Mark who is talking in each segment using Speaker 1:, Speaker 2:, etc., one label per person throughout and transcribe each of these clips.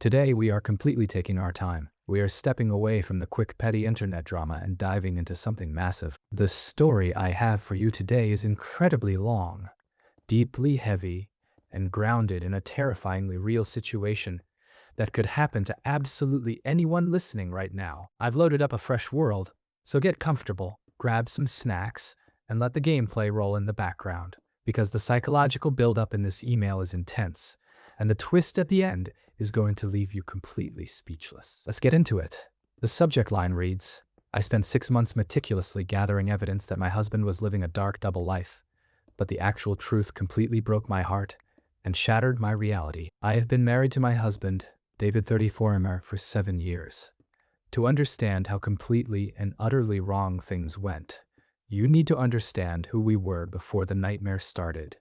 Speaker 1: Today, we are completely taking our time. We are stepping away from the quick, petty internet drama and diving into something massive. The story I have for you today is incredibly long, deeply heavy, and grounded in a terrifyingly real situation that could happen to absolutely anyone listening right now. I've loaded up a fresh world, so get comfortable, grab some snacks, and let the gameplay roll in the background, because the psychological buildup in this email is intense, and the twist at the end is going to leave you completely speechless. Let's get into it. The subject line reads, I spent 6 months meticulously gathering evidence that my husband was living a dark double life, but the actual truth completely broke my heart and shattered my reality. I have been married to my husband, David 34 for 7 years. To understand how completely and utterly wrong things went, you need to understand who we were before the nightmare started.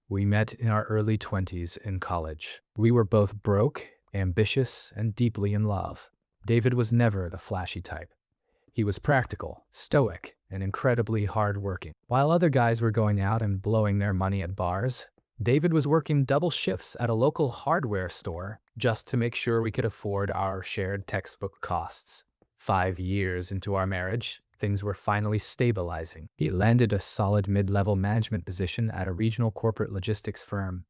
Speaker 1: We met in our early 20s in college. We were both broke, ambitious, and deeply in love. David was never the flashy type. He was practical, stoic, and incredibly hardworking. While other guys were going out and blowing their money at bars, David was working double shifts at a local hardware store just to make sure we could afford our shared textbook costs. 5 years into our marriage, things were finally stabilizing. He landed a solid mid-level management position at a regional corporate logistics firm,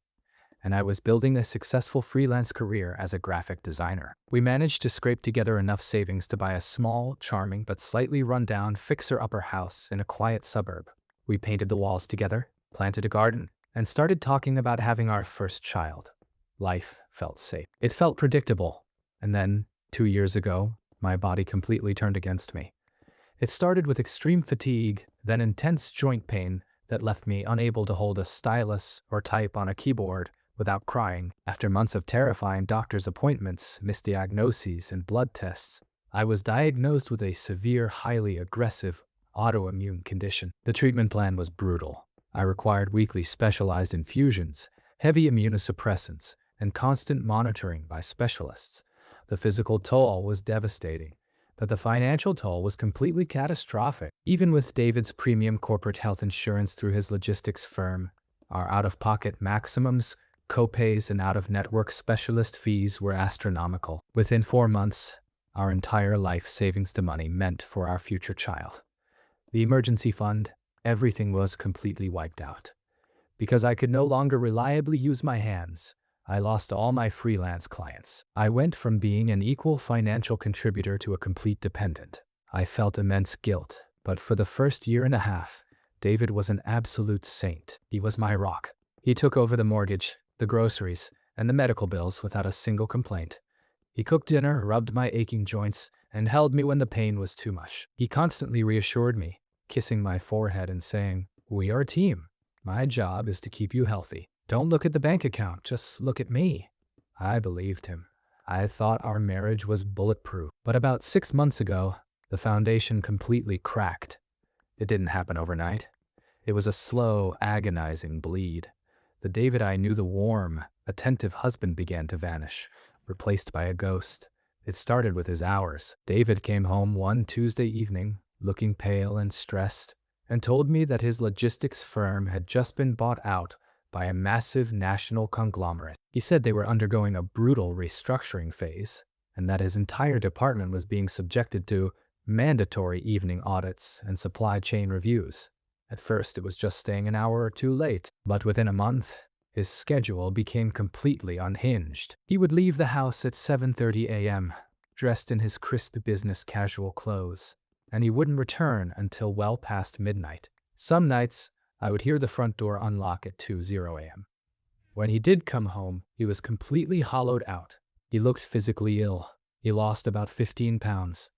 Speaker 1: and I was building a successful freelance career as a graphic designer. We managed to scrape together enough savings to buy a small, charming, but slightly run-down fixer-upper house in a quiet suburb. We painted the walls together, planted a garden, and started talking about having our first child. Life felt safe. It felt predictable. And then, 2 years ago, my body completely turned against me. It started with extreme fatigue, then intense joint pain that left me unable to hold a stylus or type on a keyboard without crying. After months of terrifying doctor's appointments, misdiagnoses, and blood tests, I was diagnosed with a severe, highly aggressive autoimmune condition. The treatment plan was brutal. I required weekly specialized infusions, heavy immunosuppressants, and constant monitoring by specialists. The physical toll was devastating, but the financial toll was completely catastrophic. Even with David's premium corporate health insurance through his logistics firm, our out-of-pocket maximums, copays, and out-of-network specialist fees were astronomical. Within 4 months, our entire life savings to money meant for our future child. The emergency fund, everything was completely wiped out. Because I could no longer reliably use my hands, I lost all my freelance clients. I went from being an equal financial contributor to a complete dependent. I felt immense guilt, but for the first year and a half, David was an absolute saint. He was my rock. He took over the mortgage, the groceries, and the medical bills without a single complaint. He cooked dinner, rubbed my aching joints, and held me when the pain was too much. He constantly reassured me, kissing my forehead and saying, "We are a team. My job is to keep you healthy. Don't look at the bank account, just look at me." I believed him. I thought our marriage was bulletproof. But about 6 months ago, the foundation completely cracked. It didn't happen overnight. It was a slow, agonizing bleed. The David I knew, the warm, attentive husband, began to vanish, replaced by a ghost. It started with his hours. David came home one Tuesday evening, looking pale and stressed, and told me that his logistics firm had just been bought out by a massive national conglomerate. He said they were undergoing a brutal restructuring phase, and that his entire department was being subjected to mandatory evening audits and supply chain reviews. At first, it was just staying an hour or two late, but within a month, his schedule became completely unhinged. He would leave the house at 7:30 a.m., dressed in his crisp business casual clothes, and he wouldn't return until well past midnight. Some nights, I would hear the front door unlock at 2:00 a.m. When he did come home, he was completely hollowed out. He looked physically ill. He lost about 15 pounds.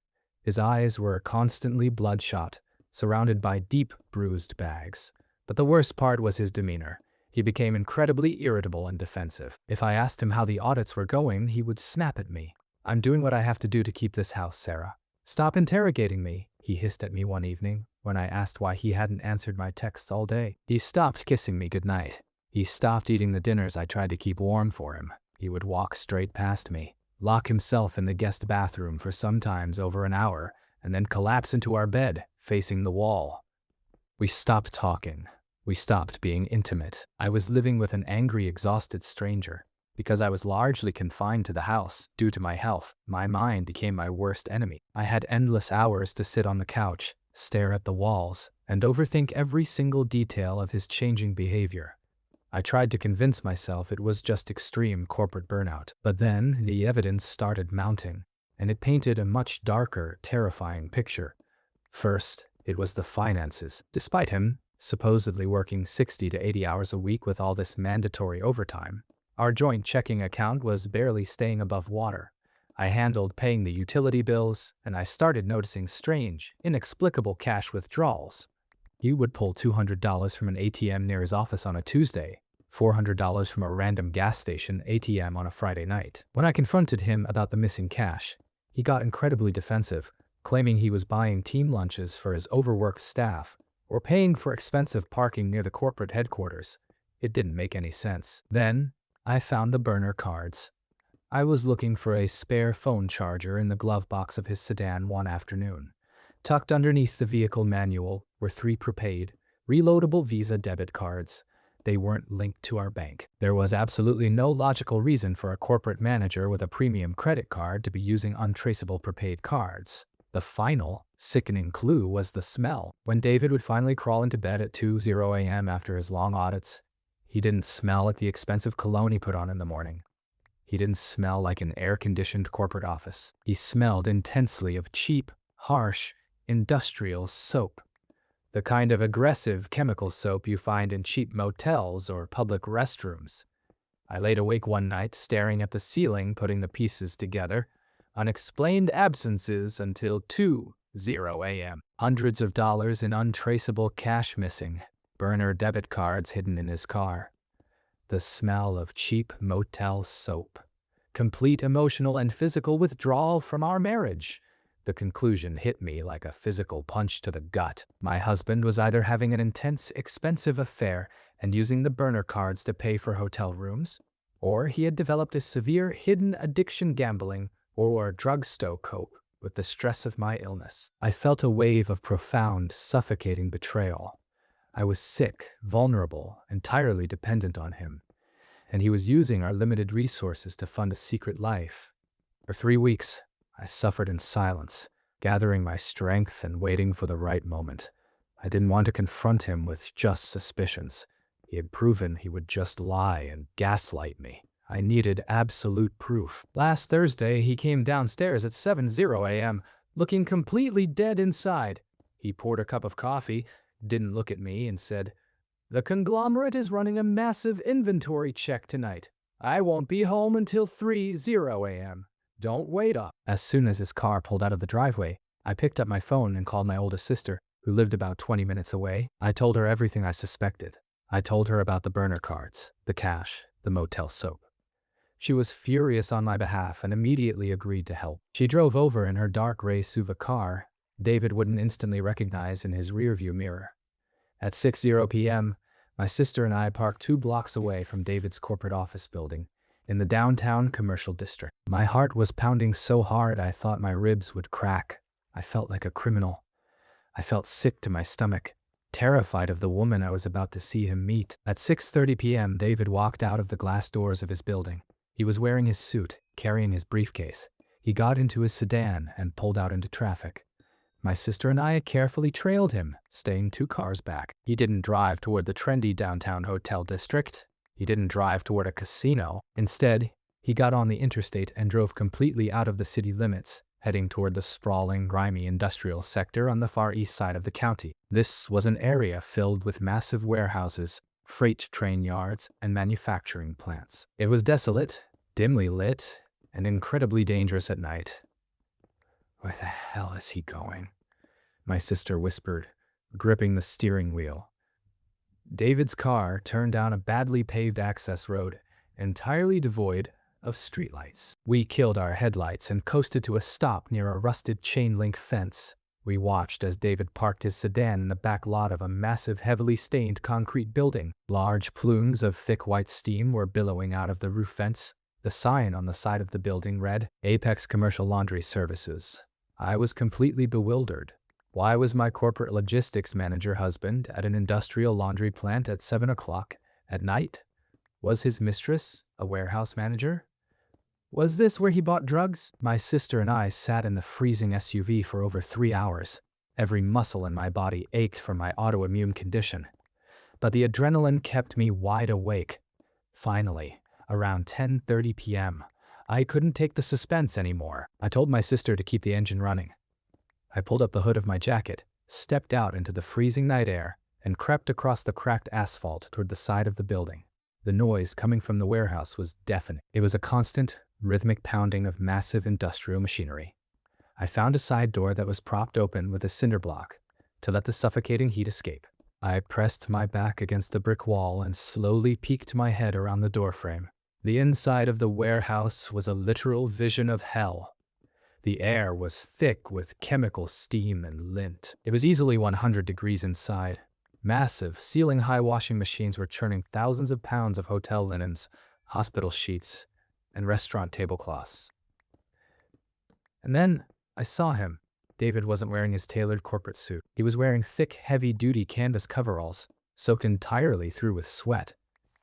Speaker 1: His eyes were constantly bloodshot, surrounded by deep, bruised bags. But the worst part was his demeanor. He became incredibly irritable and defensive. If I asked him how the audits were going, he would snap at me. "I'm doing what I have to do to keep this house, Sarah. Stop interrogating me," he hissed at me one evening when I asked why he hadn't answered my texts all day. He stopped kissing me goodnight. He stopped eating the dinners I tried to keep warm for him. He would walk straight past me, lock himself in the guest bathroom for sometimes over an hour, and then collapse into our bed, facing the wall. We stopped talking. We stopped being intimate. I was living with an angry, exhausted stranger. Because I was largely confined to the house due to my health, my mind became my worst enemy. I had endless hours to sit on the couch, stare at the walls, and overthink every single detail of his changing behavior. I tried to convince myself it was just extreme corporate burnout, but then the evidence started mounting, and it painted a much darker, terrifying picture. First, it was the finances. Despite him supposedly working 60 to 80 hours a week with all this mandatory overtime, our joint checking account was barely staying above water. I handled paying the utility bills, and I started noticing strange, inexplicable cash withdrawals. He would pull $200 from an ATM near his office on a Tuesday, $400 from a random gas station ATM on a Friday night. When I confronted him about the missing cash, he got incredibly defensive, claiming he was buying team lunches for his overworked staff or paying for expensive parking near the corporate headquarters. It didn't make any sense. Then, I found the burner cards. I was looking for a spare phone charger in the glove box of his sedan one afternoon. Tucked underneath the vehicle manual were 3 prepaid, reloadable Visa debit cards. They weren't linked to our bank. There was absolutely no logical reason for a corporate manager with a premium credit card to be using untraceable prepaid cards. The final, sickening clue was the smell. When David would finally crawl into bed at 2:00 a.m. after his long audits, he didn't smell like the expensive cologne he put on in the morning. He didn't smell like an air-conditioned corporate office. He smelled intensely of cheap, harsh, industrial soap. The kind of aggressive chemical soap you find in cheap motels or public restrooms. I laid awake one night staring at the ceiling, putting the pieces together. Unexplained absences until 2:00 a.m. Hundreds of dollars in untraceable cash missing. Burner debit cards hidden in his car. The smell of cheap motel soap. Complete emotional and physical withdrawal from our marriage. The conclusion hit me like a physical punch to the gut. My husband was either having an intense, expensive affair and using the burner cards to pay for hotel rooms, or he had developed a severe hidden addiction gambling or drugs to cope with the stress of my illness. I felt a wave of profound, suffocating betrayal. I was sick, vulnerable, entirely dependent on him, and he was using our limited resources to fund a secret life. For 3 weeks, I suffered in silence, gathering my strength and waiting for the right moment. I didn't want to confront him with just suspicions. He had proven he would just lie and gaslight me. I needed absolute proof. Last Thursday, he came downstairs at 7:00 a.m., looking completely dead inside. He poured a cup of coffee, didn't look at me, and said, "The conglomerate is running a massive inventory check tonight. I won't be home until 3:00 a.m. Don't wait up." As soon as his car pulled out of the driveway, I picked up my phone and called my oldest sister, who lived about 20 minutes away. I told her everything I suspected. I told her about the burner cards, the cash, the motel soap. She was furious on my behalf and immediately agreed to help. She drove over in her dark gray Suva car David wouldn't instantly recognize in his rearview mirror. At 6:00 p.m., my sister and I parked 2 blocks away from David's corporate office building in the downtown commercial district. My heart was pounding so hard I thought my ribs would crack. I felt like a criminal. I felt sick to my stomach, terrified of the woman I was about to see him meet. At 6:30 p.m., David walked out of the glass doors of his building. He was wearing his suit, carrying his briefcase. He got into his sedan and pulled out into traffic. My sister and I carefully trailed him, staying 2 cars back. He didn't drive toward the trendy downtown hotel district. He didn't drive toward a casino. Instead, he got on the interstate and drove completely out of the city limits, heading toward the sprawling, grimy industrial sector on the far east side of the county. This was an area filled with massive warehouses, freight train yards, and manufacturing plants. It was desolate, dimly lit, and incredibly dangerous at night. "Where the hell is he going?" my sister whispered, gripping the steering wheel. David's car turned down a badly paved access road, entirely devoid of streetlights. We killed our headlights and coasted to a stop near a rusted chain-link fence. We watched as David parked his sedan in the back lot of a massive, heavily stained concrete building. Large plumes of thick white steam were billowing out of the roof vents. The sign on the side of the building read, "Apex Commercial Laundry Services." I was completely bewildered. Why was my corporate logistics manager husband at an industrial laundry plant at 7 o'clock at night? Was his mistress, A warehouse manager? Was this where he bought drugs? My sister and I sat in the freezing SUV for over 3 hours. Every muscle in my body ached from my autoimmune condition, but the adrenaline kept me wide awake. Finally, around 10:30 p.m., I couldn't take the suspense anymore. I told my sister to keep the engine running. I pulled up the hood of my jacket, stepped out into the freezing night air, and crept across the cracked asphalt toward the side of the building. The noise coming from the warehouse was deafening. It was a constant, rhythmic pounding of massive industrial machinery. I found a side door that was propped open with a cinder block to let the suffocating heat escape. I pressed my back against the brick wall and slowly peeked my head around the doorframe. The inside of the warehouse was a literal vision of hell. The air was thick with chemical steam and lint. It was easily 100 degrees inside. Massive, ceiling-high washing machines were churning thousands of pounds of hotel linens, hospital sheets, and restaurant tablecloths. And then I saw him. David wasn't wearing his tailored corporate suit. He was wearing thick, heavy-duty canvas coveralls, soaked entirely through with sweat.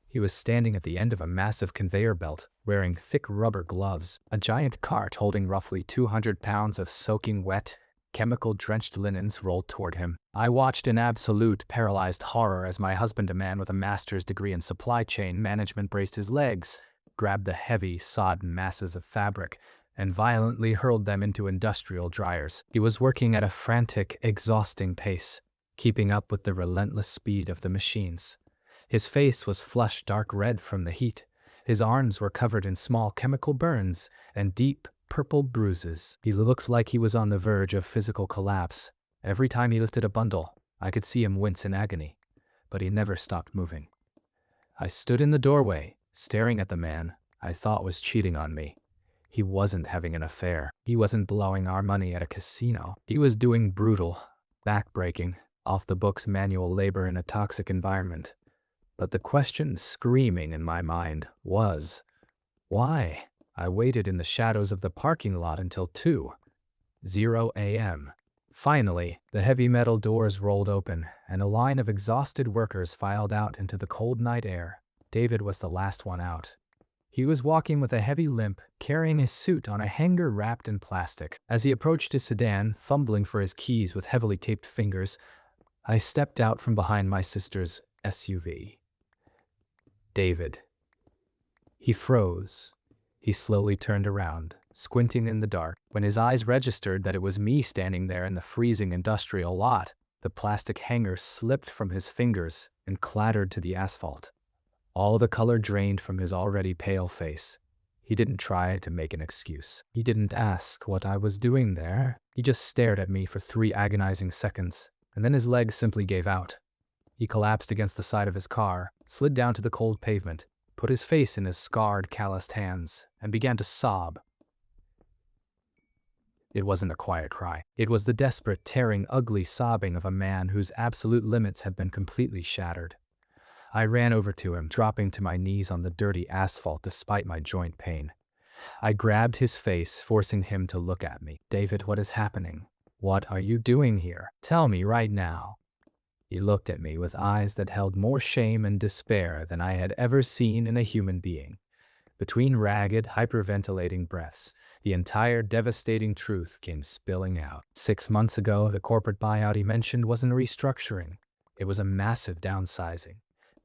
Speaker 1: He was standing at the end of a massive conveyor belt, wearing thick rubber gloves. A giant cart holding roughly 200 pounds of soaking wet, chemical-drenched linens rolled toward him. I watched in absolute, paralyzed horror as my husband, a man with a master's degree in supply chain management, braced his legs, grabbed the heavy, sodden masses of fabric, and violently hurled them into industrial dryers. He was working at a frantic, exhausting pace, keeping up with the relentless speed of the machines. His face was flushed dark red from the heat. His arms were covered in small chemical burns and deep, purple bruises. He looked like he was on the verge of physical collapse. Every time he lifted a bundle, I could see him wince in agony, but he never stopped moving. I stood in the doorway, staring at the man I thought was cheating on me. He wasn't having an affair. He wasn't blowing our money at a casino. He was doing brutal, back-breaking, off-the-books manual labor in a toxic environment. But the question screaming in my mind was, why? I waited in the shadows of the parking lot until 2:00 a.m. Finally, the heavy metal doors rolled open, and a line of exhausted workers filed out into the cold night air. David was the last one out. He was walking with a heavy limp, carrying his suit on a hanger wrapped in plastic. As he approached his sedan, fumbling for his keys with heavily taped fingers, I stepped out from behind my sister's SUV. David. He froze. He slowly turned around, squinting in the dark. When his eyes registered that it was me standing there in the freezing industrial lot, the plastic hanger slipped from his fingers and clattered to the asphalt. All the color drained from his already pale face. He didn't try to make an excuse. He didn't ask what I was doing there. He just stared at me for 3 agonizing seconds, and then his legs simply gave out. He collapsed against the side of his car, slid down to the cold pavement, put his face in his scarred, calloused hands, and began to sob. It wasn't a quiet cry. It was the desperate, tearing, ugly sobbing of a man whose absolute limits had been completely shattered. I ran over to him, dropping to my knees on the dirty asphalt despite my joint pain. I grabbed his face, forcing him to look at me. "David, what is happening? What are you doing here? Tell me right now." He looked at me with eyes that held more shame and despair than I had ever seen in a human being. Between ragged, hyperventilating breaths, the entire devastating truth came spilling out. 6 months ago, the corporate buyout he mentioned wasn't a restructuring. It was a massive downsizing.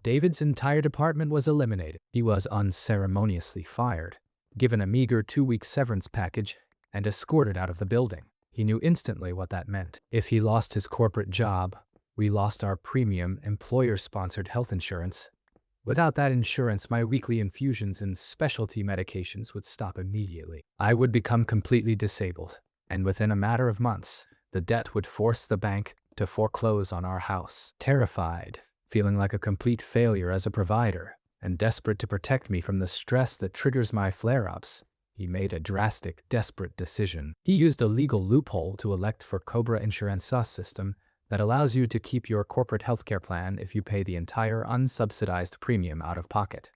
Speaker 1: David's entire department was eliminated. He was unceremoniously fired, given a meager 2-week severance package, and escorted out of the building. He knew instantly what that meant. If he lost his corporate job, we lost our premium, employer-sponsored health insurance. Without that insurance, my weekly infusions and specialty medications would stop immediately. I would become completely disabled, and within a matter of months, the debt would force the bank to foreclose on our house. Terrified, feeling like a complete failure as a provider, and desperate to protect me from the stress that triggers my flare-ups, he made a drastic, desperate decision. He used a legal loophole to elect for Cobra Insurance's system that allows you to keep your corporate healthcare plan if you pay the entire unsubsidized premium out of pocket.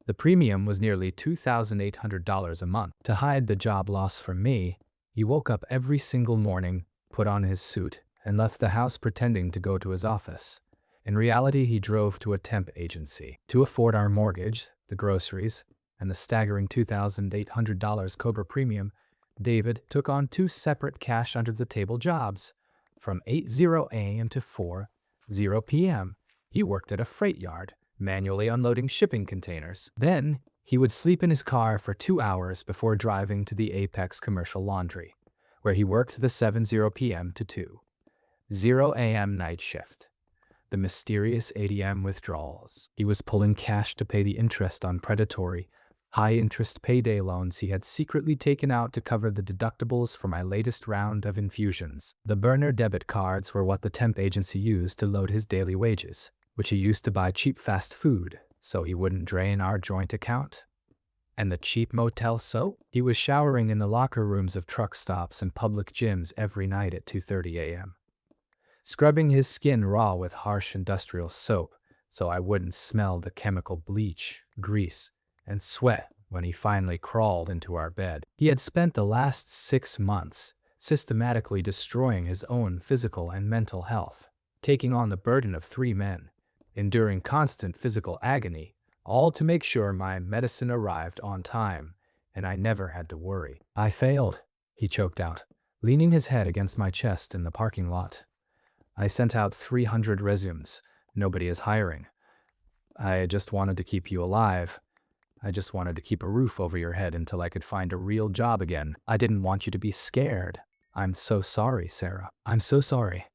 Speaker 1: The premium was nearly $2,800 a month. To hide the job loss from me, he woke up every single morning, put on his suit, and left the house pretending to go to his office. In reality, he drove to a temp agency. To afford our mortgage, the groceries, and the staggering $2,800 Cobra Premium, David took on two separate cash under-the-table jobs. From 8:00 a.m. to 4:00 p.m., he worked at a freight yard, manually unloading shipping containers. Then, he would sleep in his car for 2 hours before driving to the Apex Commercial Laundry, where he worked the 7:00 p.m. to 2:00 a.m. night shift. The mysterious ATM withdrawals. He was pulling cash to pay the interest on predatory, high-interest payday loans he had secretly taken out to cover the deductibles for my latest round of infusions. The burner debit cards were what the temp agency used to load his daily wages, which he used to buy cheap fast food so he wouldn't drain our joint account. And the cheap motel soap? He was showering in the locker rooms of truck stops and public gyms every night at 2:30 a.m., scrubbing his skin raw with harsh industrial soap so I wouldn't smell the chemical bleach, grease, and sweat when he finally crawled into our bed. He had spent the last 6 months systematically destroying his own physical and mental health, taking on the burden of 3 men, enduring constant physical agony, all to make sure my medicine arrived on time and I never had to worry. "I failed," he choked out, leaning his head against my chest in the parking lot. "I sent out 300 resumes. Nobody is hiring. I just wanted to keep you alive. I just wanted to keep a roof over your head until I could find a real job again. I didn't want you to be scared. I'm so sorry, Sarah. I'm so sorry."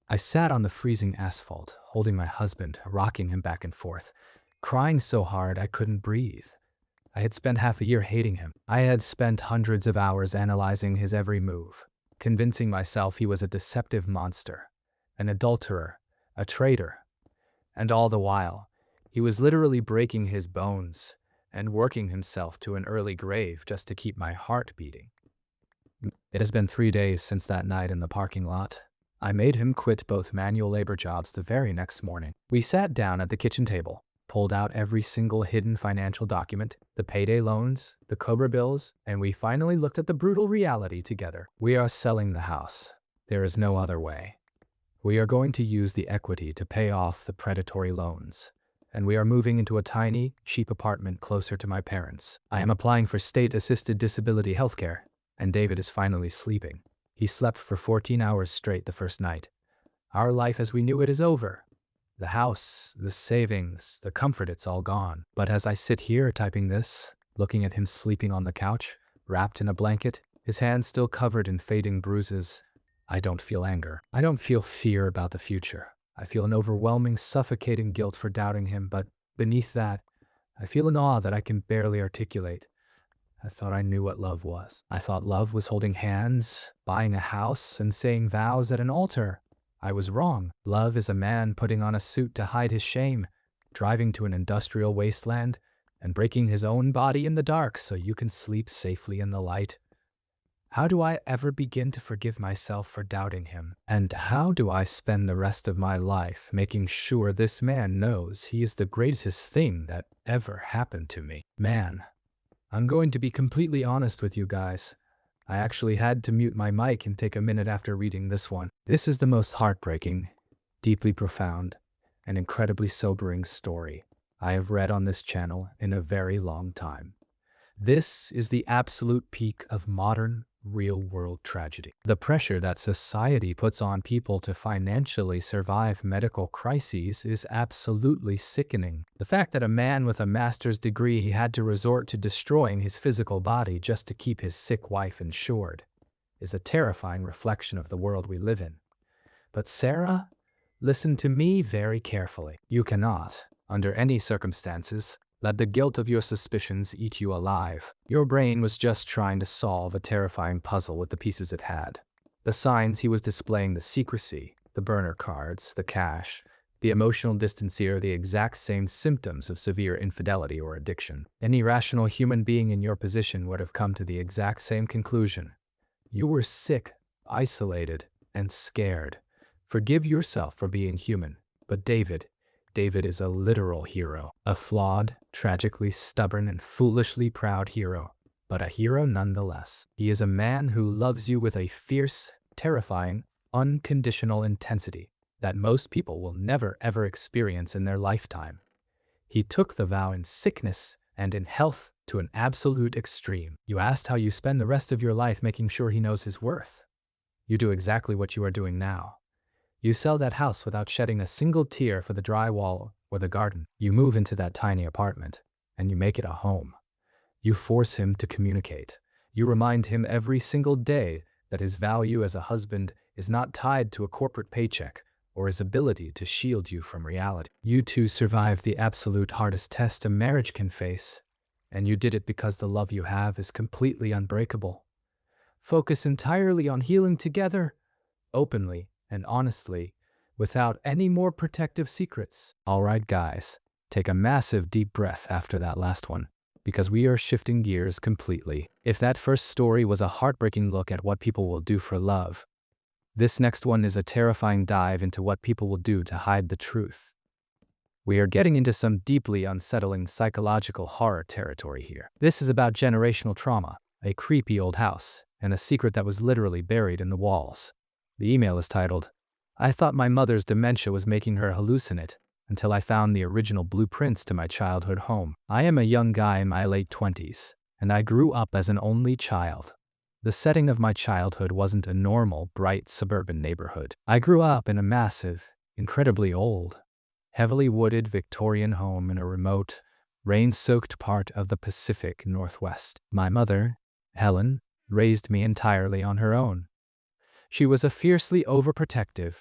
Speaker 1: I sat on the freezing asphalt, holding my husband, rocking him back and forth, crying so hard I couldn't breathe. I had spent half a year hating him. I had spent hundreds of hours analyzing his every move, convincing myself he was a deceptive monster, an adulterer, a traitor. And all the while, he was literally breaking his bones and working himself to an early grave just to keep my heart beating. It has been 3 days since that night in the parking lot. I made him quit both manual labor jobs the very next morning. We sat down at the kitchen table, pulled out every single hidden financial document, the payday loans, the Cobra bills, and we finally looked at the brutal reality together. We are selling the house. There is no other way. We are going to use the equity to pay off the predatory loans, and we are moving into a tiny, cheap apartment closer to my parents. I am applying for state-assisted disability healthcare, and David is finally sleeping. He slept for 14 hours straight the first night. Our life as we knew it is over. The house, the savings, the comfort, it's all gone. But as I sit here typing this, looking at him sleeping on the couch, wrapped in a blanket, his hands still covered in fading bruises, I don't feel anger. I don't feel fear about the future. I feel an overwhelming, suffocating guilt for doubting him, but beneath that, I feel an awe that I can barely articulate. I thought I knew what love was. I thought love was holding hands, buying a house, and saying vows at an altar. I was wrong. Love is a man putting on a suit to hide his shame, driving to an industrial wasteland, and breaking his own body in the dark so you can sleep safely in the light. How do I ever begin to forgive myself for doubting him? And how do I spend the rest of my life making sure this man knows he is the greatest thing that ever happened to me? Man, I'm going to be completely honest with you guys. I actually had to mute my mic and take a minute after reading this one. This is the most heartbreaking, deeply profound, and incredibly sobering story I have read on this channel in a very long time. This is the absolute peak of modern, real-world tragedy. The pressure that society puts on people to financially survive medical crises is absolutely sickening. The fact that a man with a master's degree had to resort to destroying his physical body just to keep his sick wife insured is a terrifying reflection of the world we live in. But Sarah, listen to me very carefully. You cannot, under any circumstances, let the guilt of your suspicions eat you alive. Your brain was just trying to solve a terrifying puzzle with the pieces it had. The signs he was displaying, the secrecy, the burner cards, the cash, the emotional distance are the exact same symptoms of severe infidelity or addiction. Any rational human being in your position would have come to the exact same conclusion. You were sick, isolated, and scared. Forgive yourself for being human. But David is a literal hero, a flawed, tragically stubborn, and foolishly proud hero, but a hero nonetheless. He is a man who loves you with a fierce, terrifying, unconditional intensity that most people will never ever experience in their lifetime. He took the vow in sickness and in health to an absolute extreme. You asked how you spend the rest of your life making sure he knows his worth. You do exactly what you are doing now. You sell that house without shedding a single tear for the drywall or the garden. You move into that tiny apartment, and you make it a home. You force him to communicate. You remind him every single day that his value as a husband is not tied to a corporate paycheck or his ability to shield you from reality. You two survived the absolute hardest test a marriage can face, and you did it because the love you have is completely unbreakable. Focus entirely on healing together, openly and honestly, without any more protective secrets. All right, guys, take a massive deep breath after that last one, because we are shifting gears completely. If that first story was a heartbreaking look at what people will do for love, this next one is a terrifying dive into what people will do to hide the truth. We are getting into some deeply unsettling psychological horror territory here. This is about generational trauma, a creepy old house, and a secret that was literally buried in the walls. The email is titled, "I thought my mother's dementia was making her hallucinate until I found the original blueprints to my childhood home. I am a young guy in my late 20s, and I grew up as an only child. The setting of my childhood wasn't a normal, bright suburban neighborhood. I grew up in a massive, incredibly old, heavily wooded Victorian home in a remote, rain-soaked part of the Pacific Northwest. My mother, Helen, raised me entirely on her own. She was a fiercely overprotective,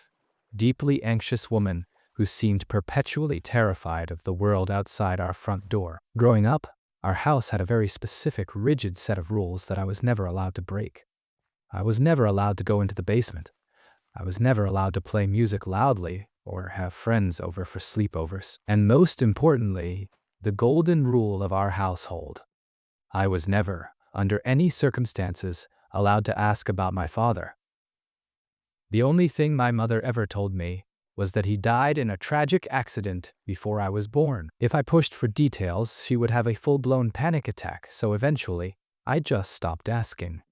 Speaker 1: deeply anxious woman who seemed perpetually terrified of the world outside our front door. Growing up, our house had a very specific, rigid set of rules that I was never allowed to break. I was never allowed to go into the basement. I was never allowed to play music loudly or have friends over for sleepovers. And most importantly, the golden rule of our household: I was never, under any circumstances, allowed to ask about my father. The only thing my mother ever told me was that he died in a tragic accident before I was born. If I pushed for details, she would have a full-blown panic attack, so eventually, I just stopped asking.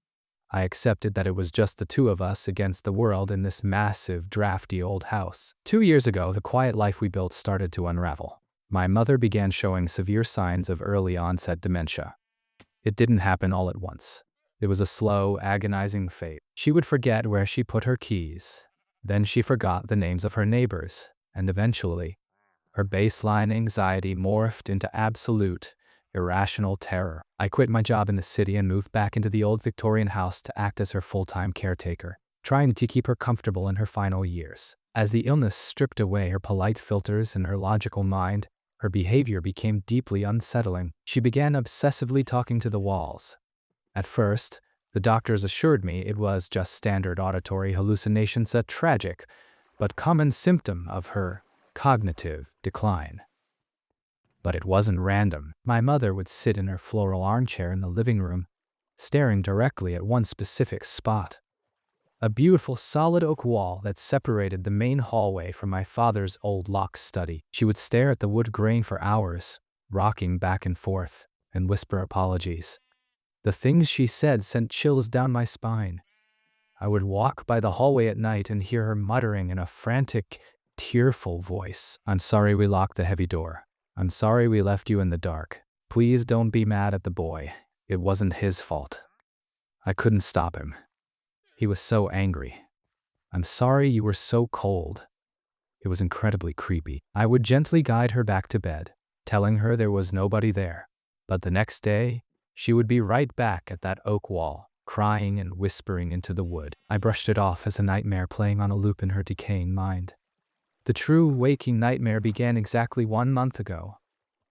Speaker 1: I accepted that it was just the two of us against the world in this massive, drafty old house. 2 years ago, the quiet life we built started to unravel. My mother began showing severe signs of early-onset dementia. It didn't happen all at once. It was a slow, agonizing fate. She would forget where she put her keys. Then she forgot the names of her neighbors, and eventually, her baseline anxiety morphed into absolute, irrational terror. I quit my job in the city and moved back into the old Victorian house to act as her full-time caretaker, trying to keep her comfortable in her final years. As the illness stripped away her polite filters and her logical mind, her behavior became deeply unsettling. She began obsessively talking to the walls. At first, the doctors assured me it was just standard auditory hallucinations, a tragic but common symptom of her cognitive decline. But it wasn't random. My mother would sit in her floral armchair in the living room, staring directly at one specific spot: a beautiful solid oak wall that separated the main hallway from my father's old lock study. She would stare at the wood grain for hours, rocking back and forth, and whisper apologies. The things she said sent chills down my spine. I would walk by the hallway at night and hear her muttering in a frantic, tearful voice, "I'm sorry we locked the heavy door. I'm sorry we left you in the dark. Please don't be mad at the boy. It wasn't his fault. I couldn't stop him. He was so angry. I'm sorry you were so cold." It was incredibly creepy. I would gently guide her back to bed, telling her there was nobody there. But the next day, she would be right back at that oak wall, crying and whispering into the wood. I brushed it off as a nightmare playing on a loop in her decaying mind. The true waking nightmare began exactly 1 month ago.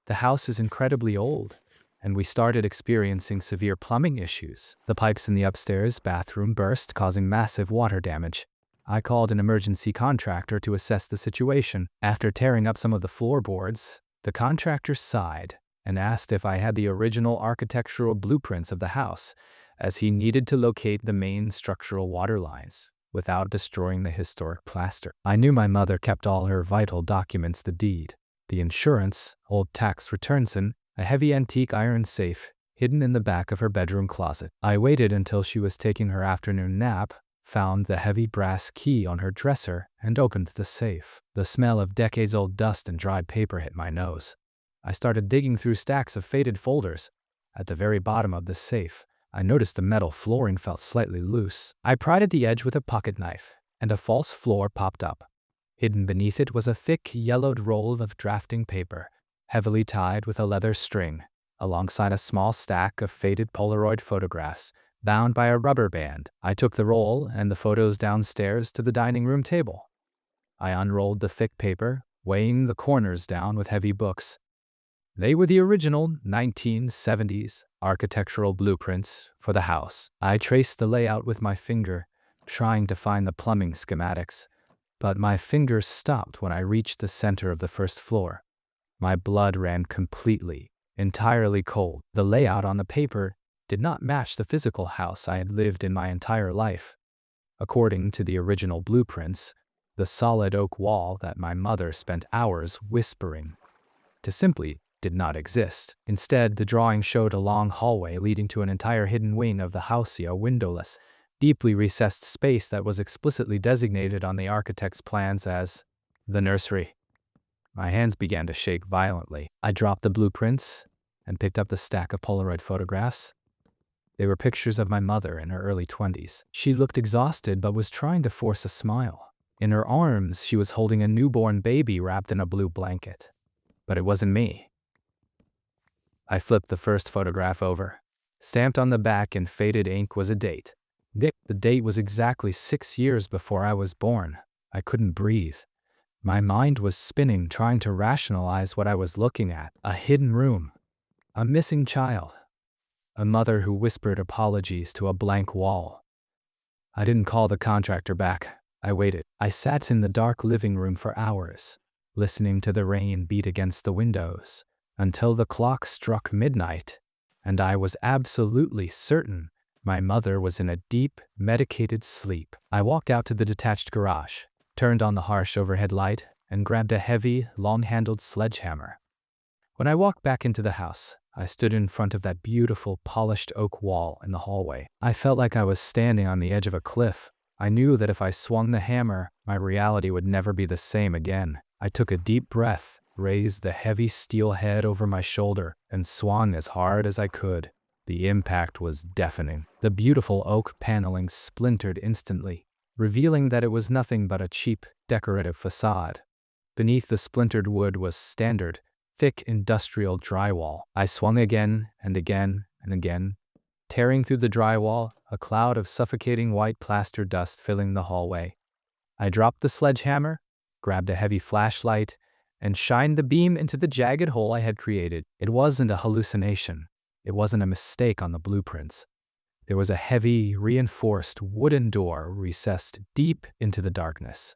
Speaker 1: The house is incredibly old, and we started experiencing severe plumbing issues. The pipes in the upstairs bathroom burst, causing massive water damage. I called an emergency contractor to assess the situation. After tearing up some of the floorboards, the contractor sighed and asked if I had the original architectural blueprints of the house, as he needed to locate the main structural water lines without destroying the historic plaster. I knew my mother kept all her vital documents: the deed, the insurance, old tax returns, and a heavy antique iron safe hidden in the back of her bedroom closet. I waited until she was taking her afternoon nap, found the heavy brass key on her dresser, and opened the safe. The smell of decades-old dust and dried paper hit my nose. I started digging through stacks of faded folders. At the very bottom of the safe, I noticed the metal flooring felt slightly loose. I pried at the edge with a pocket knife, and a false floor popped up. Hidden beneath it was a thick, yellowed roll of drafting paper, heavily tied with a leather string, alongside a small stack of faded Polaroid photographs, bound by a rubber band. I took the roll and the photos downstairs to the dining room table. I unrolled the thick paper, weighing the corners down with heavy books. They were the original 1970s architectural blueprints for the house. I traced the layout with my finger, trying to find the plumbing schematics, but my fingers stopped when I reached the center of the first floor. My blood ran completely, entirely cold. The layout on the paper did not match the physical house I had lived in my entire life. According to the original blueprints, the solid oak wall that my mother spent hours whispering to simply did not exist. Instead, the drawing showed a long hallway leading to an entire hidden wing of the house, a windowless, deeply recessed space that was explicitly designated on the architect's plans as the nursery. My hands began to shake violently. I dropped the blueprints and picked up the stack of Polaroid photographs. They were pictures of my mother in her early 20s. She looked exhausted but was trying to force a smile. In her arms, she was holding a newborn baby wrapped in a blue blanket. But it wasn't me. I flipped the first photograph over. Stamped on the back in faded ink was a date. The date was exactly 6 years before I was born. I couldn't breathe. My mind was spinning, trying to rationalize what I was looking at. A hidden room. A missing child. A mother who whispered apologies to a blank wall. I didn't call the contractor back. I waited. I sat in the dark living room for hours, listening to the rain beat against the windows, until the clock struck midnight, and I was absolutely certain my mother was in a deep, medicated sleep. I walked out to the detached garage, turned on the harsh overhead light, and grabbed a heavy, long-handled sledgehammer. When I walked back into the house, I stood in front of that beautiful, polished oak wall in the hallway. I felt like I was standing on the edge of a cliff. I knew that if I swung the hammer, my reality would never be the same again. I took a deep breath, raised the heavy steel head over my shoulder, and swung as hard as I could. The impact was deafening. The beautiful oak paneling splintered instantly, revealing that it was nothing but a cheap, decorative facade. Beneath the splintered wood was standard, thick industrial drywall. I swung again and again and again, tearing through the drywall, a cloud of suffocating white plaster dust filling the hallway. I dropped the sledgehammer, grabbed a heavy flashlight, and shined the beam into the jagged hole I had created. It wasn't a hallucination. It wasn't a mistake on the blueprints. There was a heavy, reinforced wooden door recessed deep into the darkness.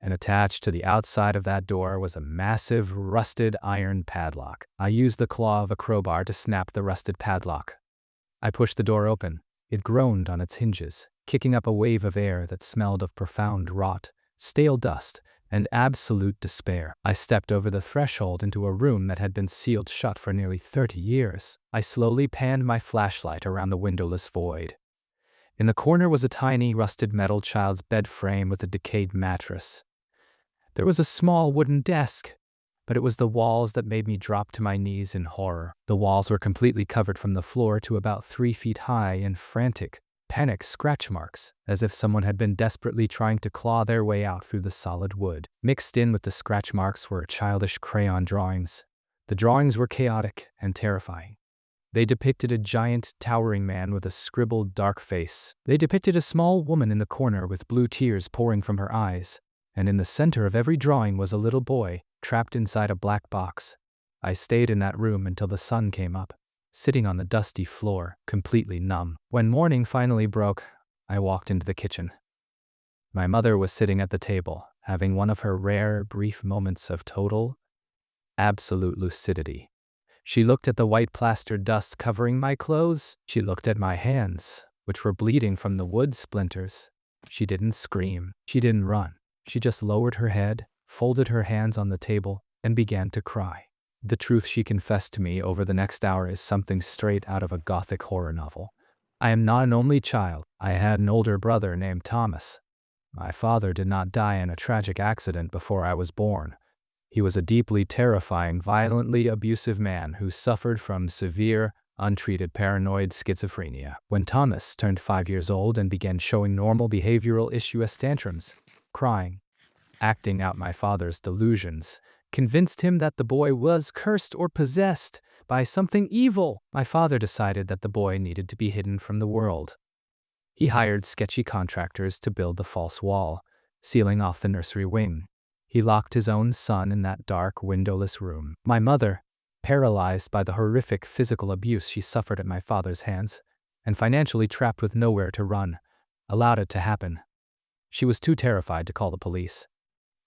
Speaker 1: And attached to the outside of that door was a massive, rusted iron padlock. I used the claw of a crowbar to snap the rusted padlock. I pushed the door open. It groaned on its hinges, kicking up a wave of air that smelled of profound rot, stale dust, and absolute despair. I stepped over the threshold into a room that had been sealed shut for nearly 30 years. I slowly panned my flashlight around the windowless void. In the corner was a tiny, rusted metal child's bed frame with a decayed mattress. There was a small wooden desk, but it was the walls that made me drop to my knees in horror. The walls were completely covered from the floor to about 3 feet high in frantic, panic scratch marks, as if someone had been desperately trying to claw their way out through the solid wood. Mixed in with the scratch marks were childish crayon drawings. The drawings were chaotic and terrifying. They depicted a giant, towering man with a scribbled, dark face. They depicted a small woman in the corner with blue tears pouring from her eyes. And in the center of every drawing was a little boy, trapped inside a black box. I stayed in that room until the sun came up, sitting on the dusty floor, completely numb. When morning finally broke, I walked into the kitchen. My mother was sitting at the table, having one of her rare, brief moments of total, absolute lucidity. She looked at the white plaster dust covering my clothes. She looked at my hands, which were bleeding from the wood splinters. She didn't scream. She didn't run. She just lowered her head, folded her hands on the table, and began to cry. The truth she confessed to me over the next hour is something straight out of a gothic horror novel. I am not an only child. I had an older brother named Thomas. My father did not die in a tragic accident before I was born. He was a deeply terrifying, violently abusive man who suffered from severe, untreated paranoid schizophrenia. When Thomas turned 5 years old and began showing normal behavioral issues, tantrums, crying, acting out my father's delusions, convinced him that the boy was cursed or possessed by something evil. My father decided that the boy needed to be hidden from the world. He hired sketchy contractors to build the false wall, sealing off the nursery wing. He locked his own son in that dark, windowless room. My mother, paralyzed by the horrific physical abuse she suffered at my father's hands, and financially trapped with nowhere to run, allowed it to happen. She was too terrified to call the police.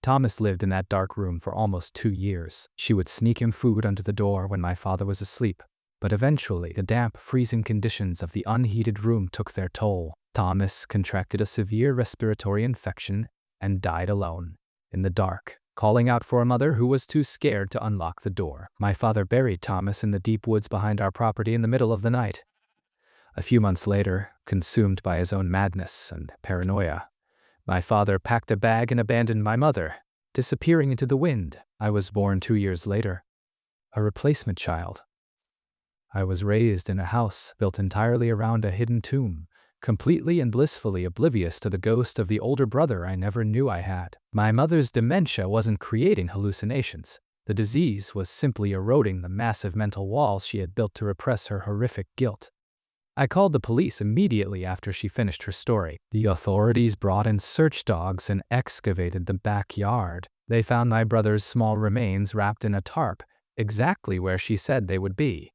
Speaker 1: Thomas lived in that dark room for almost 2 years. She would sneak him food under the door when my father was asleep, but eventually the damp, freezing conditions of the unheated room took their toll. Thomas contracted a severe respiratory infection and died alone, in the dark, calling out for a mother who was too scared to unlock the door. My father buried Thomas in the deep woods behind our property in the middle of the night. A few months later, consumed by his own madness and paranoia, my father packed a bag and abandoned my mother, disappearing into the wind. I was born 2 years later, a replacement child. I was raised in a house built entirely around a hidden tomb, completely and blissfully oblivious to the ghost of the older brother I never knew I had. My mother's dementia wasn't creating hallucinations. The disease was simply eroding the massive mental walls she had built to repress her horrific guilt. I called the police immediately after she finished her story. The authorities brought in search dogs and excavated the backyard. They found my brother's small remains wrapped in a tarp, exactly where she said they would be.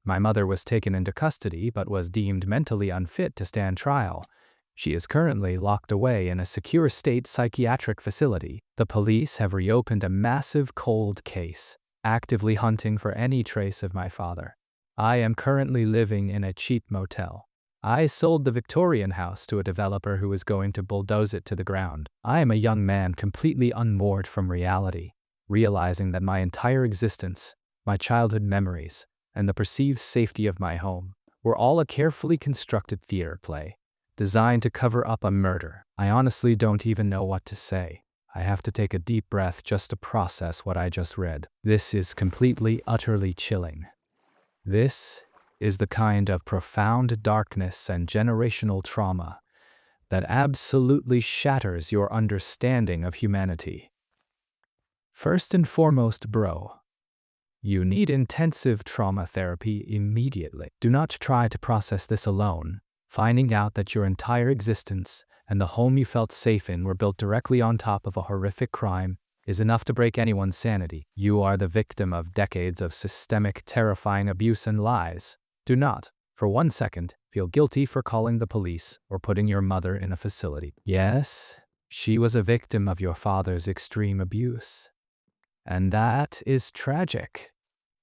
Speaker 1: My mother was taken into custody but was deemed mentally unfit to stand trial. She is currently locked away in a secure state psychiatric facility. The police have reopened a massive cold case, actively hunting for any trace of my father. I am currently living in a cheap motel. I sold the Victorian house to a developer who is going to bulldoze it to the ground. I am a young man completely unmoored from reality, realizing that my entire existence, my childhood memories, and the perceived safety of my home were all a carefully constructed theater play, designed to cover up a murder. I honestly don't even know what to say. I have to take a deep breath just to process what I just read. This is completely, utterly chilling. This is the kind of profound darkness and generational trauma that absolutely shatters your understanding of humanity. First and foremost, bro, you need intensive trauma therapy immediately. Do not try to process this alone. Finding out that your entire existence and the home you felt safe in were built directly on top of a horrific crime is enough to break anyone's sanity. You are the victim of decades of systemic, terrifying abuse and lies. Do not, for 1 second, feel guilty for calling the police or putting your mother in a facility. Yes, she was a victim of your father's extreme abuse. And that is tragic.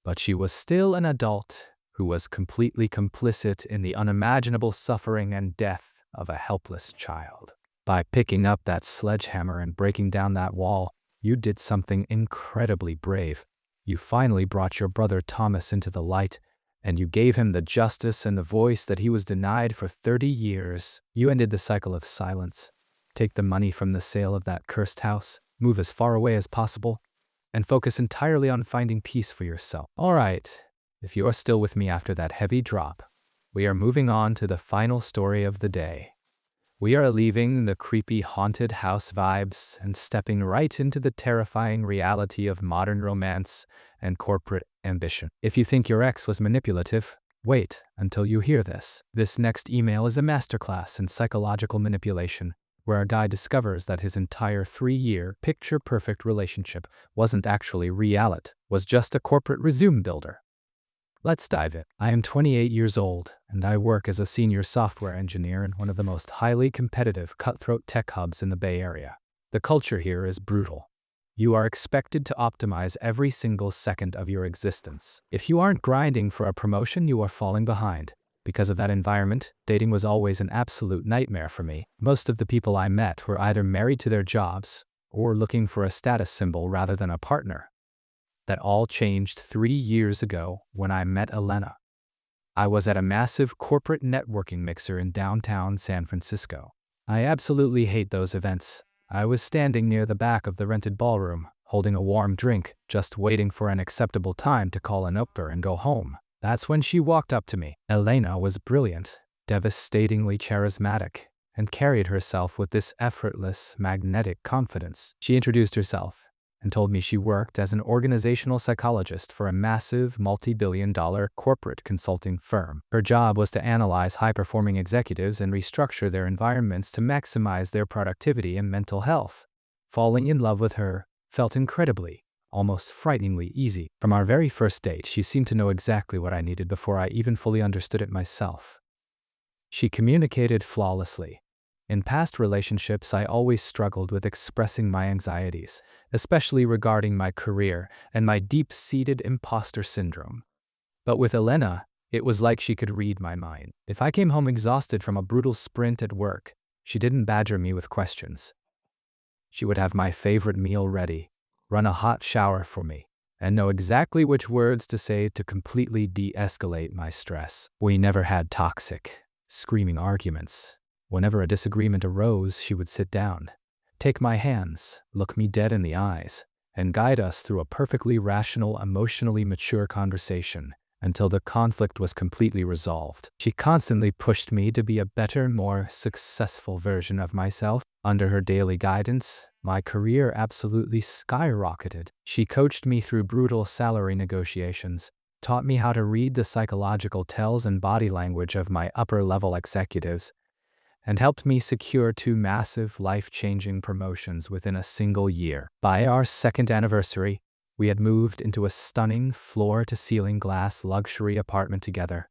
Speaker 1: But she was still an adult who was completely complicit in the unimaginable suffering and death of a helpless child. By picking up that sledgehammer and breaking down that wall, you did something incredibly brave. You finally brought your brother Thomas into the light, and you gave him the justice and the voice that he was denied for 30 years. You ended the cycle of silence. Take the money from the sale of that cursed house, move as far away as possible, and focus entirely on finding peace for yourself. All right, if you are still with me after that heavy drop, we are moving on to the final story of the day. We are leaving the creepy haunted house vibes and stepping right into the terrifying reality of modern romance and corporate ambition. If you think your ex was manipulative, wait until you hear this. This next email is a masterclass in psychological manipulation, where a guy discovers that his entire 3-year picture-perfect relationship wasn't actually reality, was just a corporate resume builder. Let's dive in. I am 28 years old, and I work as a senior software engineer in one of the most highly competitive, cutthroat tech hubs in the Bay Area. The culture here is brutal. You are expected to optimize every single second of your existence. If you aren't grinding for a promotion, you are falling behind. Because of that environment, dating was always an absolute nightmare for me. Most of the people I met were either married to their jobs or looking for a status symbol rather than a partner. That all changed 3 years ago when I met Elena. I was at a massive corporate networking mixer in downtown San Francisco. I absolutely hate those events. I was standing near the back of the rented ballroom, holding a warm drink, just waiting for an acceptable time to call an Uber and go home. That's when she walked up to me. Elena was brilliant, devastatingly charismatic, and carried herself with this effortless, magnetic confidence. She introduced herself and told me she worked as an organizational psychologist for a massive multi-billion-dollar corporate consulting firm. Her job was to analyze high-performing executives and restructure their environments to maximize their productivity and mental health. Falling in love with her felt incredibly, almost frighteningly easy. From our very first date, she seemed to know exactly what I needed before I even fully understood it myself. She communicated flawlessly. In past relationships, I always struggled with expressing my anxieties, especially regarding my career and my deep-seated imposter syndrome. But with Elena, it was like she could read my mind. If I came home exhausted from a brutal sprint at work, she didn't badger me with questions. She would have my favorite meal ready, run a hot shower for me, and know exactly which words to say to completely de-escalate my stress. We never had toxic, screaming arguments. Whenever a disagreement arose, she would sit down, take my hands, look me dead in the eyes, and guide us through a perfectly rational, emotionally mature conversation until the conflict was completely resolved. She constantly pushed me to be a better, more successful version of myself. Under her daily guidance, my career absolutely skyrocketed. She coached me through brutal salary negotiations, taught me how to read the psychological tells and body language of my upper-level executives, and helped me secure 2 massive, life-changing promotions within a single year. By our second anniversary, we had moved into a stunning floor-to-ceiling glass luxury apartment together.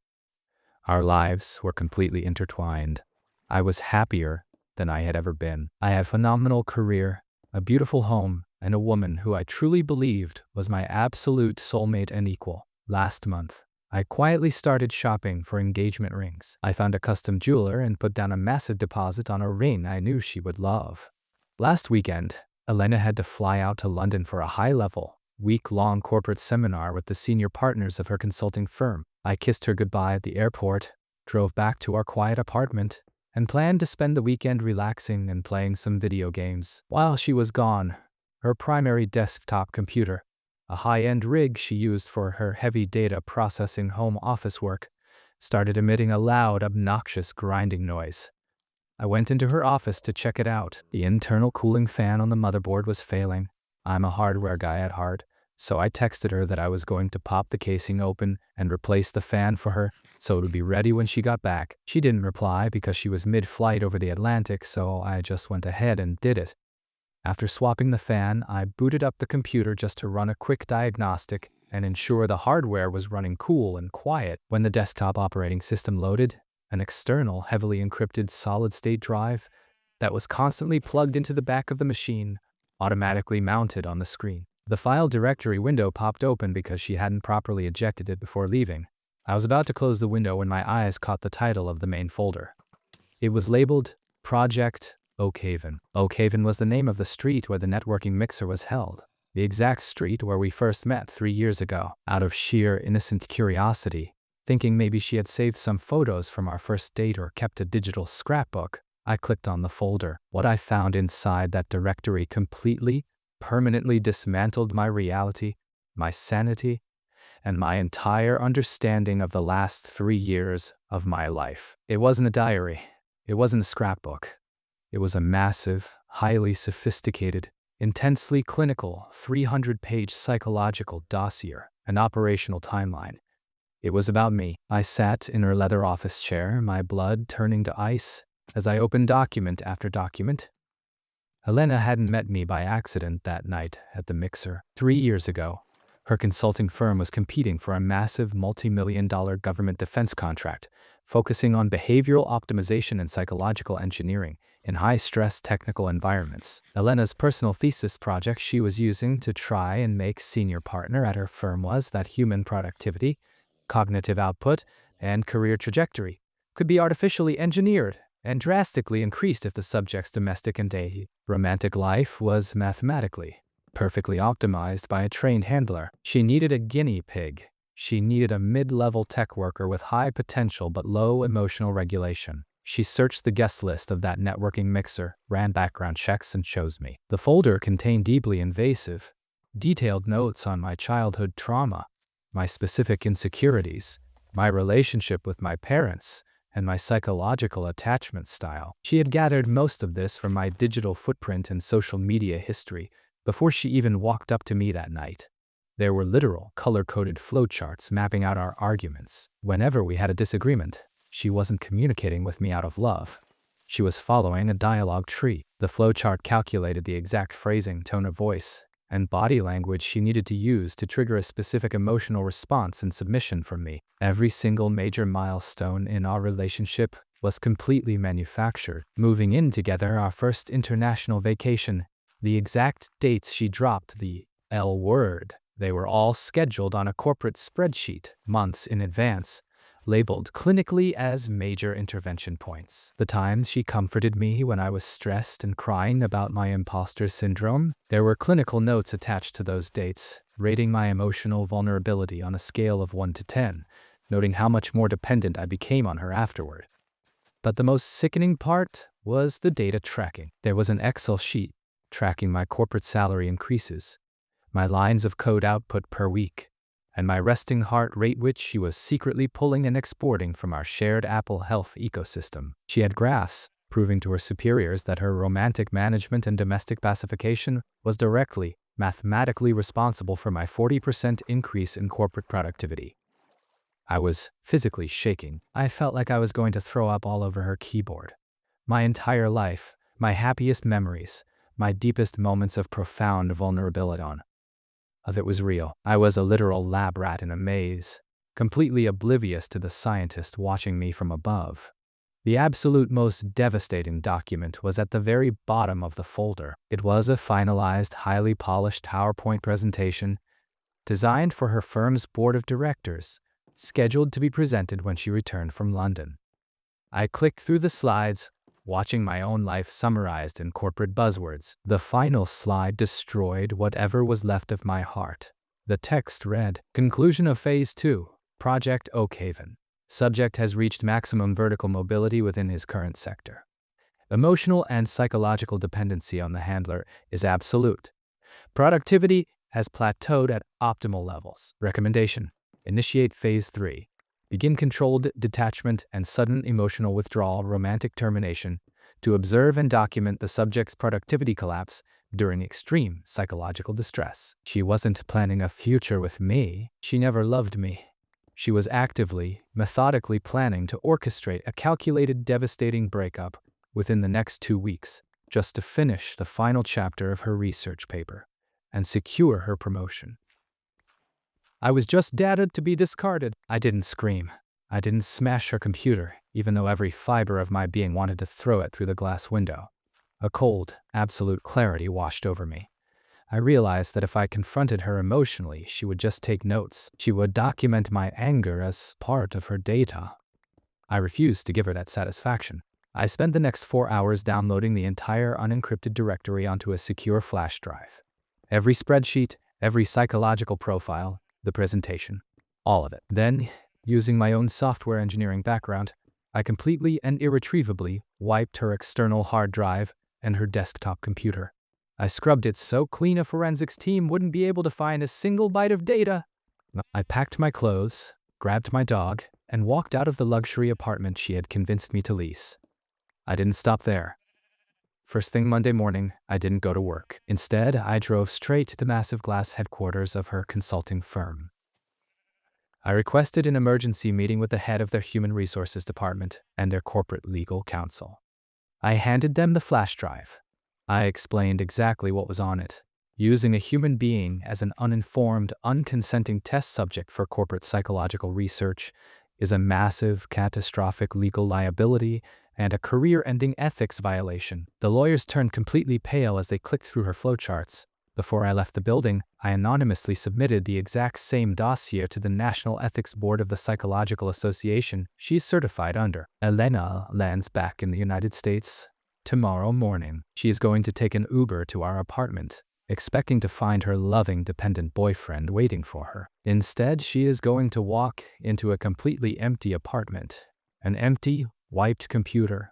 Speaker 1: Our lives were completely intertwined. I was happier than I had ever been. I had a phenomenal career, a beautiful home, and a woman who I truly believed was my absolute soulmate and equal. Last month, I quietly started shopping for engagement rings. I found a custom jeweler and put down a massive deposit on a ring I knew she would love. Last weekend, Elena had to fly out to London for a high-level, week-long corporate seminar with the senior partners of her consulting firm. I kissed her goodbye at the airport, drove back to our quiet apartment, and planned to spend the weekend relaxing and playing some video games. While she was gone, her primary desktop computer, a high-end rig she used for her heavy data processing home office work, started emitting a loud, obnoxious grinding noise. I went into her office to check it out. The internal cooling fan on the motherboard was failing. I'm a hardware guy at heart, so I texted her that I was going to pop the casing open and replace the fan for her so it would be ready when she got back. She didn't reply because she was mid-flight over the Atlantic, so I just went ahead and did it. After swapping the fan, I booted up the computer just to run a quick diagnostic and ensure the hardware was running cool and quiet. When the desktop operating system loaded, an external, heavily encrypted solid-state drive that was constantly plugged into the back of the machine automatically mounted on the screen. The file directory window popped open because she hadn't properly ejected it before leaving. I was about to close the window when my eyes caught the title of the main folder. It was labeled Project Oakhaven. Oakhaven was the name of the street where the networking mixer was held, the exact street where we first met 3 years ago. Out of sheer innocent curiosity, thinking maybe she had saved some photos from our first date or kept a digital scrapbook, I clicked on the folder. What I found inside that directory completely, permanently dismantled my reality, my sanity, and my entire understanding of the last 3 years of my life. It wasn't a diary. It wasn't a scrapbook. It was a massive, highly sophisticated, intensely clinical, 300-page psychological dossier, an operational timeline. It was about me. I sat in her leather office chair, my blood turning to ice as I opened document after document. Elena hadn't met me by accident that night at the mixer. 3 years ago, her consulting firm was competing for a massive multi-million-dollar government defense contract, focusing on behavioral optimization and psychological engineering in high-stress technical environments. Elena's personal thesis project she was using to try and make senior partner at her firm was that human productivity, cognitive output, and career trajectory could be artificially engineered and drastically increased if the subject's domestic and romantic life was mathematically perfectly optimized by a trained handler. She needed a guinea pig. She needed a mid-level tech worker with high potential but low emotional regulation. She searched the guest list of that networking mixer, ran background checks, and chose me. The folder contained deeply invasive, detailed notes on my childhood trauma, my specific insecurities, my relationship with my parents, and my psychological attachment style. She had gathered most of this from my digital footprint and social media history before she even walked up to me that night. There were literal, color-coded flowcharts mapping out our arguments. Whenever we had a disagreement, she wasn't communicating with me out of love. She was following a dialogue tree. The flowchart calculated the exact phrasing, tone of voice, and body language she needed to use to trigger a specific emotional response and submission from me. Every single major milestone in our relationship was completely manufactured. Moving in together, our first international vacation, the exact dates she dropped the L word, they were all scheduled on a corporate spreadsheet months in advance, labeled clinically as major intervention points. The times she comforted me when I was stressed and crying about my imposter syndrome, there were clinical notes attached to those dates, rating my emotional vulnerability on a scale of 1 to 10, noting how much more dependent I became on her afterward. But the most sickening part was the data tracking. There was an Excel sheet tracking my corporate salary increases, my lines of code output per week, and my resting heart rate, which she was secretly pulling and exporting from our shared Apple Health ecosystem. She had graphs proving to her superiors that her romantic management and domestic pacification was directly, mathematically responsible for my 40% increase in corporate productivity. I was physically shaking. I felt like I was going to throw up all over her keyboard. My entire life, my happiest memories, my deepest moments of profound vulnerability of it was real. I was a literal lab rat in a maze, completely oblivious to the scientist watching me from above. The absolute most devastating document was at the very bottom of the folder. It was a finalized, highly polished PowerPoint presentation designed for her firm's board of directors, scheduled to be presented when she returned from London. I clicked through the slides, watching my own life summarized in corporate buzzwords. The final slide destroyed whatever was left of my heart. The text read, "Conclusion of Phase 2, Project Oakhaven. Subject has reached maximum vertical mobility within his current sector. Emotional and psychological dependency on the handler is absolute. Productivity has plateaued at optimal levels. Recommendation: initiate Phase 3. Begin controlled detachment and sudden emotional withdrawal, romantic termination, to observe and document the subject's productivity collapse during extreme psychological distress." She wasn't planning a future with me. She never loved me. She was actively, methodically planning to orchestrate a calculated, devastating breakup within the next 2 weeks, just to finish the final chapter of her research paper and secure her promotion. I was just data to be discarded. I didn't scream. I didn't smash her computer, even though every fiber of my being wanted to throw it through the glass window. A cold, absolute clarity washed over me. I realized that if I confronted her emotionally, she would just take notes. She would document my anger as part of her data. I refused to give her that satisfaction. I spent the next 4 hours downloading the entire unencrypted directory onto a secure flash drive. Every spreadsheet, every psychological profile, the presentation, all of it. Then, using my own software engineering background, I completely and irretrievably wiped her external hard drive and her desktop computer. I scrubbed it so clean a forensics team wouldn't be able to find a single byte of data. I packed my clothes, grabbed my dog, and walked out of the luxury apartment she had convinced me to lease. I didn't stop there. First thing Monday morning, I didn't go to work. Instead, I drove straight to the massive glass headquarters of her consulting firm. I requested an emergency meeting with the head of their human resources department and their corporate legal counsel. I handed them the flash drive. I explained exactly what was on it. Using a human being as an uninformed, unconsenting test subject for corporate psychological research is a massive, catastrophic legal liability and a career-ending ethics violation. The lawyers turned completely pale as they clicked through her flowcharts. Before I left the building, I anonymously submitted the exact same dossier to the National Ethics Board of the Psychological Association she's certified under. Elena lands back in the United States tomorrow morning. She is going to take an Uber to our apartment, expecting to find her loving, dependent boyfriend waiting for her. Instead, she is going to walk into a completely empty apartment, an empty, wiped computer,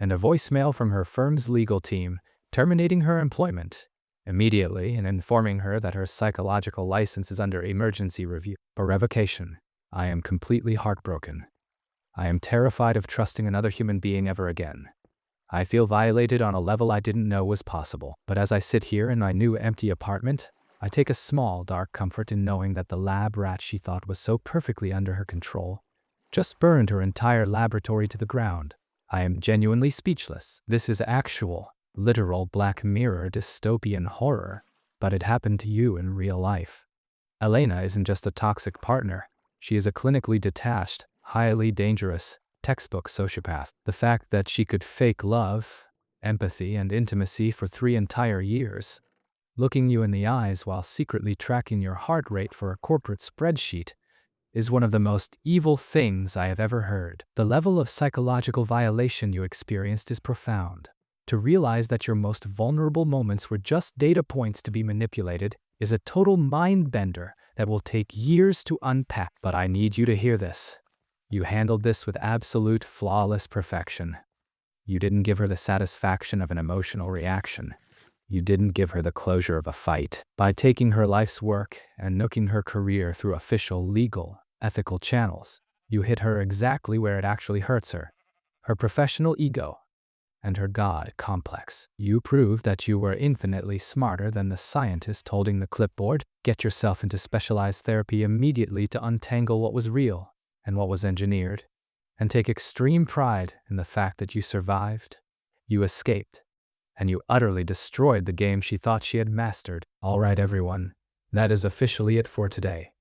Speaker 1: and a voicemail from her firm's legal team terminating her employment immediately and informing her that her psychological license is under emergency review or revocation. I am completely heartbroken. I am terrified of trusting another human being ever again. I feel violated on a level I didn't know was possible. But as I sit here in my new empty apartment, I take a small, dark comfort in knowing that the lab rat she thought was so perfectly under her control just burned her entire laboratory to the ground. I am genuinely speechless. This is actual, literal Black Mirror dystopian horror, but it happened to you in real life. Elena isn't just a toxic partner. She is a clinically detached, highly dangerous, textbook sociopath. The fact that she could fake love, empathy, and intimacy for 3 entire years, looking you in the eyes while secretly tracking your heart rate for a corporate spreadsheet, is one of the most evil things I have ever heard. The level of psychological violation you experienced is profound. To realize that your most vulnerable moments were just data points to be manipulated is a total mind bender that will take years to unpack. But I need you to hear this. You handled this with absolute flawless perfection. You didn't give her the satisfaction of an emotional reaction. You didn't give her the closure of a fight. By taking her life's work and nooking her career through official, legal, ethical channels, you hit her exactly where it actually hurts her. Her professional ego and her God complex. You proved that you were infinitely smarter than the scientist holding the clipboard. Get yourself into specialized therapy immediately to untangle what was real and what was engineered, and take extreme pride in the fact that you survived, you escaped, and you utterly destroyed the game she thought she had mastered. All right, everyone, that is officially it for today.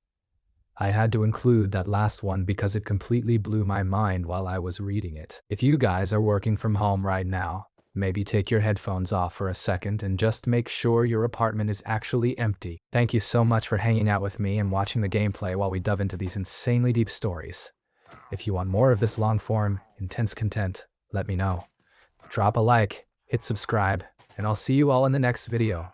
Speaker 1: I had to include that last one because it completely blew my mind while I was reading it. If you guys are working from home right now, maybe take your headphones off for a second and just make sure your apartment is actually empty. Thank you so much for hanging out with me and watching the gameplay while we delve into these insanely deep stories. If you want more of this long-form, intense content, let me know. Drop a like, hit subscribe, and I'll see you all in the next video.